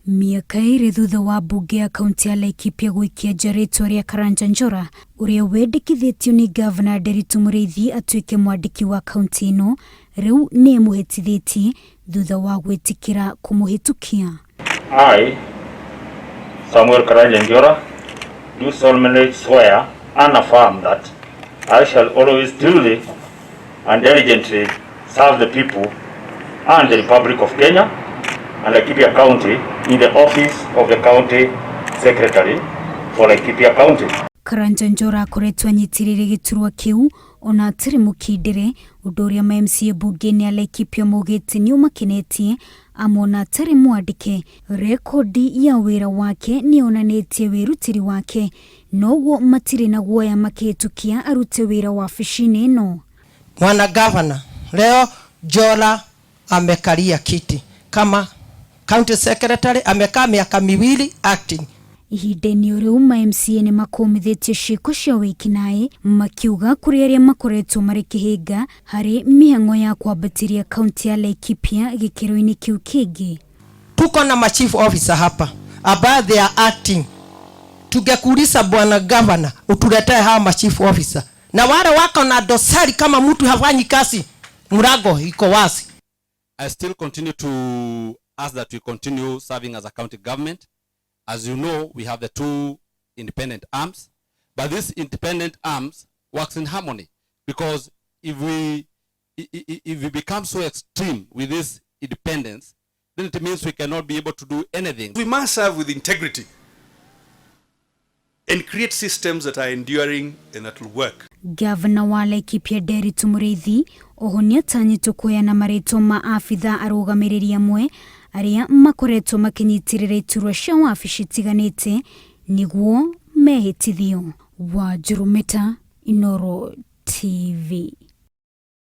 Miaka iri thutha wa mbunge ya kaunti ya Laikipia gũikia nja rĩtwa rĩa Karanja Njora ũrĩa wendekithĩtio nĩ Gavana Nderitu Mũrĩithi atuĩke mwandĩki wa kaunti ĩno, rĩu nĩ mũhĩtithĩtie thutha wa gwĩtĩkĩra kũmũhĩtũkia. I, Samuel Karanja Njora, do solemnly swear and affirm that I shall always duly and diligently serve the people and the Republic of Kenya and Laikipia County in the office of the County Secretary for Laikipia County. Karanja Njora akoretwo anyitirĩire gĩturwa kĩu ona atarĩ mũkindĩre, ũndũ ũrĩa ma-MCA mbunge-inĩ ya Laikipia maugĩte nĩ ũmakenetie amona atarĩ mwandĩke. Rekodi ya wĩra wake nĩ onanĩtie wĩrutĩri wake, noguo matirĩ na guoya makĩhĩtũkia arute wĩra wa wabici-inĩ ĩno. Mwana Gavana, leo Njora amekalia kiti kama County Secretary, amekaa miaka 2 acting. Ihinda-inĩ rĩu ma-MCA nĩ makomithĩtie ciĩko cia wĩkinaĩ, makiuga kũrĩ arĩa makoretwo marĩ kĩhĩnga harĩ mĩhang'o ya kwambatĩria kaunti ya Laikipia gĩkĩro-inĩ kĩu kĩngĩ. Tuko na chief officer hapa about they are acting. Tungekuuliza bwana Gavana utuletee hawa chief officer, na wale wako na dosari kama mtu hafanyi kazi, mlango iko wazi. I still continue to ask that we continue serving as a county government. As you know, we have the 2 independent arms, but this independent arms works in harmony, because if we become so extreme with this independence, then it means we cannot be able to do anything. We must serve with integrity and create systems that are enduring and that will work. Gavana wa Laikipia Nderitu Mũrĩithi oho nĩ atanyĩtwo kuoyana marĩtwa ma abitha arũgamĩrĩri amwe arĩa makoretwo makĩnyitĩrĩra iturwa cia wabici itiganĩte nĩguo mehĩtithio. Wanjiru Meta, Inooro TV.